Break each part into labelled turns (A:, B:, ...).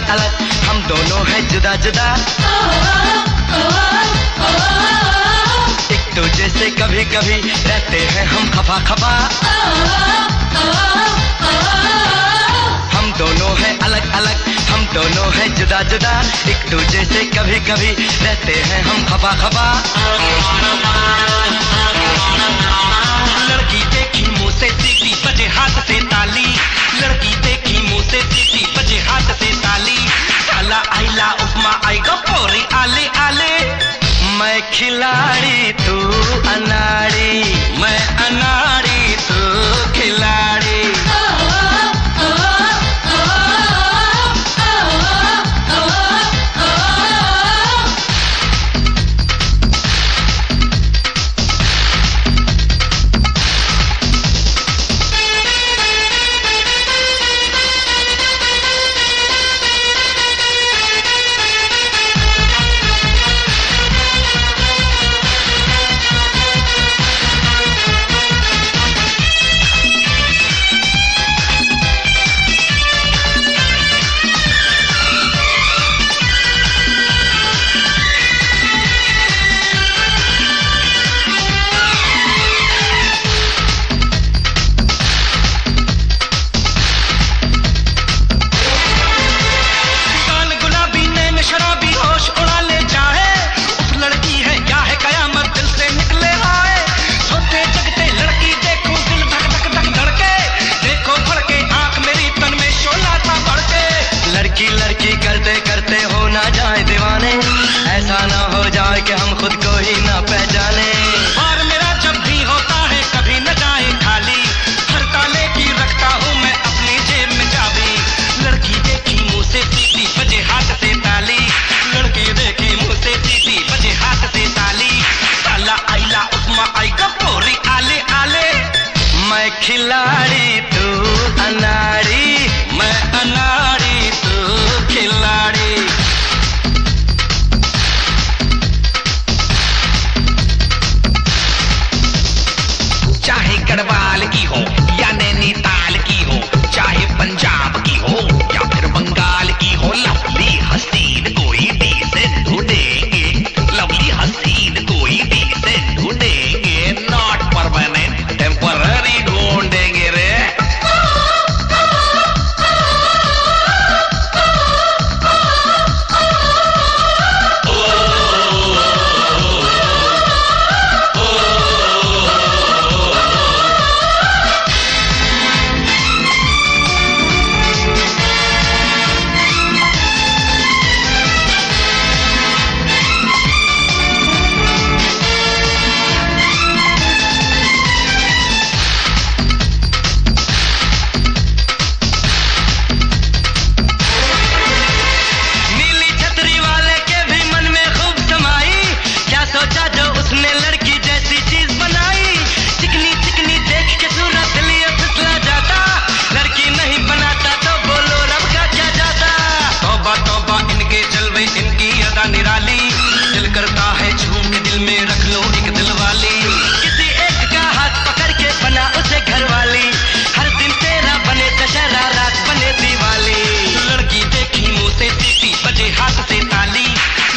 A: अलग अलग, हम दोनों हैं जुदा जुदा। एक दूजे से कभी कभी रहते हैं हम खफा खफा। हम दोनों हैं अलग अलग, हम दोनों हैं जुदा जुदा। एक दूजे से कभी कभी रहते हैं हम खफा खफा। लड़की देखी मुंह से सीटी बजे हाथ से ताली। लड़की देखी मुंह से सीटी बजे हाथ से ताली। साला आइला उपमा आएगा पोरी आले आले। मैं खिलाड़ी तू अनाड़ी, मैं अनाड़ी तू खिलाड़ी। खिलाड़ी तू अनाड़ी, मैं अनाड़ी तू खिलाड़ी। चाहे गढ़वाल की हो या नैनीताल की हो, चाहे पंजाब की हो या फिर बंगाल की हो, लवली हसीन कोई डिसेंट ढूंढेंगे। लवली हसीन कोई डिसेंट ढूंढेंगे। नॉट परमानेंट, टेम्पररी ढूंढेंगे रे। निराली दिल करता है झूम के दिल में रख लो एक दिल वाली। किसी एक का हाथ पकड़ के बना उसे घर वाली। हर दिन तेरा बने दशहरा रात बने दिवाली। लड़की देखी मुंह से सीटी बजे हाथ से ताली।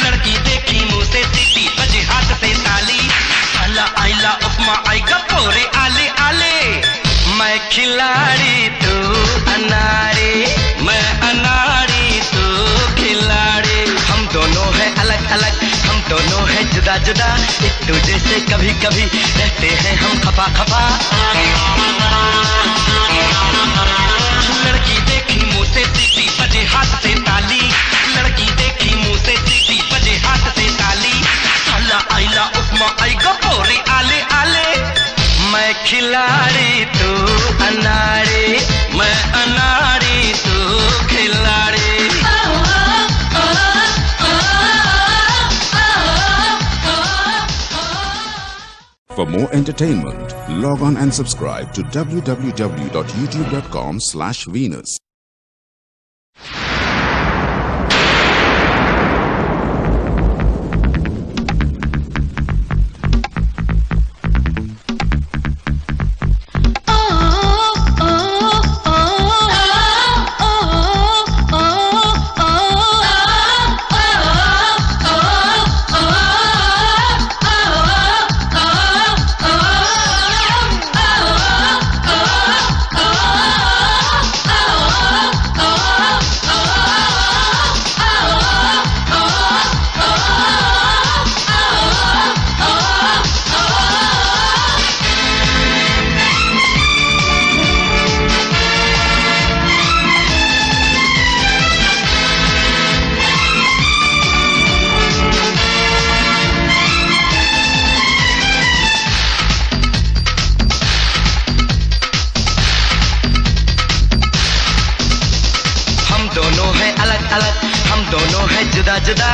A: लड़की देखी मुंह से सीटी बजे हाथ से ताली। आला आइला उपमा आएगा पोरे आले आले। मैं खिलाड़ी तू अनाड़ी, मैं अनाड़ी तू खिलाड़ी। हम दोनों हैं अलग अलग, हम दोनों हैं जुदा जुदा। एक दूजे से कभी कभी रहते हैं हम खफा खफा। लड़की देखी मुंह से सीटी बजे हाथ से ताली। लड़की देखी मुंह से सीटी बजे हाथ से ताली। आला आइला उपमा आएगा पोरे आले आले। मैं खिलाड़ी तू अनाड़ी, मैं अनाड़ी तू खिलाड़ी।
B: For more entertainment, log on and subscribe to www.youtube.com/Venus.
A: अलग हम दोनों हैं जुदा जुदा।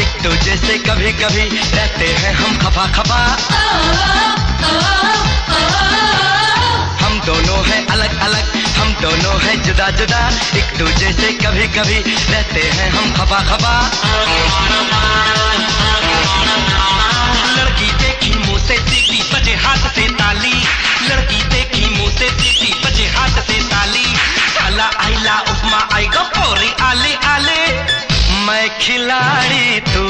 A: एक दूजे से कभी कभी रहते हैं हम खफा खफा। हम दोनों हैं अलग अलग हम दोनों हैं जुदा जुदा। एक दूजे से कभी कभी रहते हैं हम खफा खफा। लड़की देखी मुंह से सीटी बजे हाथ से ताली। लड़की देखी मुंह से सीटी बजे हाथ से ताली। काला आइला उपमा आएगा पोरी आले आले। मैं खिलाड़ी तू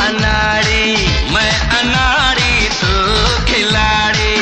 A: अनाड़ी, मैं अनाड़ी तू खिलाड़ी।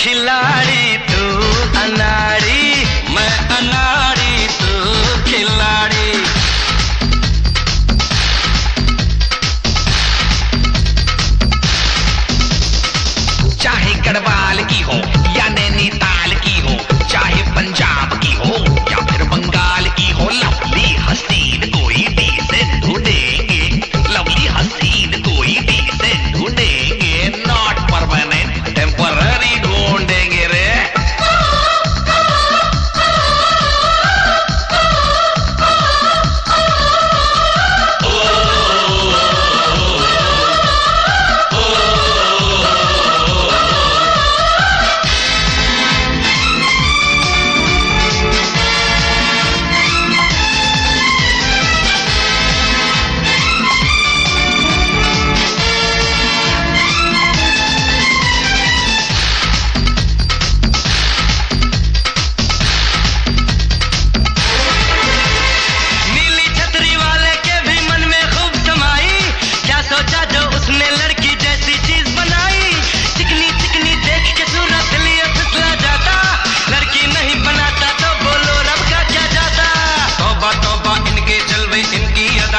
A: खिलाड़ी तू अनाड़ी, मैं अनाड़ी तू खिलाड़ी।
C: चाहे गढ़वाल की हो या नैनीताल की हो, चाहे पंजाब की हो या फिर बंगाल की हो, लवली हसीन कोई डिसेंट ढूंढेंगे। लवली हसीन कोई डिसेंट ढूंढेंगे। नॉट परमानेंट टेम्पररी ढूंढेंगे रे।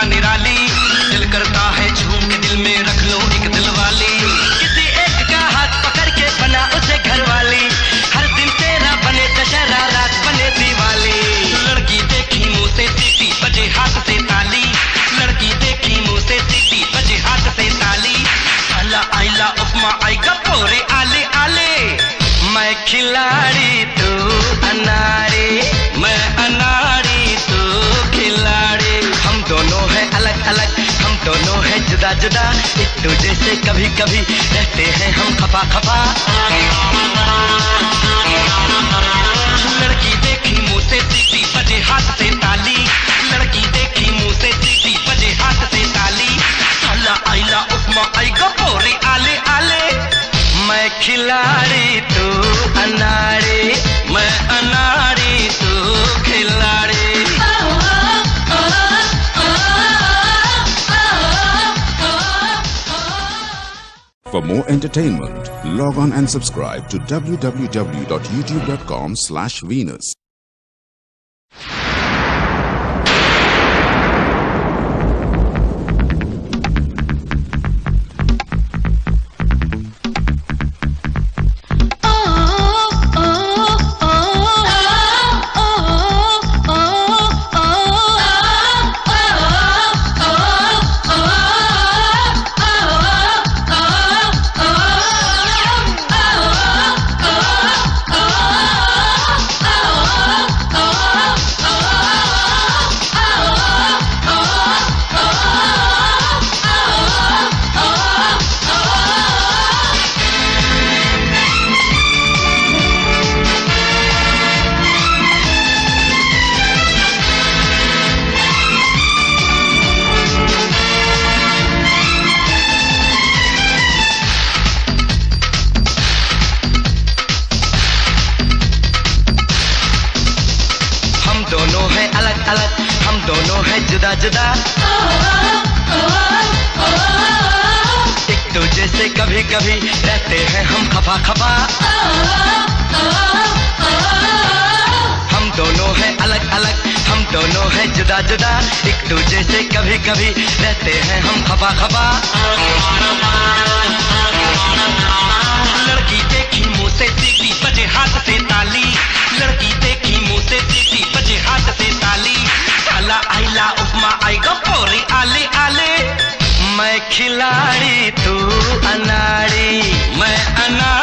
A: निराली दिल करता है झूम के दिल में रख लो एक दिल वाली। किसी एक का हाथ पकड़ के बना उसे घर वाली। हर दिन तेरा बने दशहरा रात बने दिवाली। लड़की देखी मुंह से सीटी बजे हाथ से ताली। लड़की देखी मुंह से सीटी बजे हाथ से ताली। आला आइला उपमा आएगा पोरे आले आले। मैं खिलाड़ी तू अनाड़ी, मैं अनाड़ी तू खिलाड़ी। हम दोनों हैं अलग अलग हम दोनों हैं जुदा जुदा। एक दूजे से कभी कभी रहते हैं हम खफा खफा। लड़की देखी मुंह से सीटी बजे हाथ से ताली। लड़की देखी मुंह से सीटी बजे हाथ से ताली। आला आइला उपमा आएगा पोरे आले आले। मैं खिलाड़ी तू अनाड़ी, मैं अनाड़ी तू खिलाड़ी।
B: For more entertainment, log on and subscribe to www.youtube.com/Venus.
A: अलग हम दोनों हैं जुदा जुदा। एक दूजे से कभी कभी रहते हैं हम खफा खफा। हम दोनों हैं अलग अलग हम दोनों हैं जुदा जुदा। एक दूजे से कभी कभी रहते हैं हम खफा खफा। लड़की देखी मुंह से सीटी बजे हाथ से ताली। लड़की देखी मुंह से सीटी बजे हाथ से ताली। काला आइला उपमा आएगा पोरी आले आले। मैं खिलाड़ी तू अनाड़ी मैं अनाड़ी।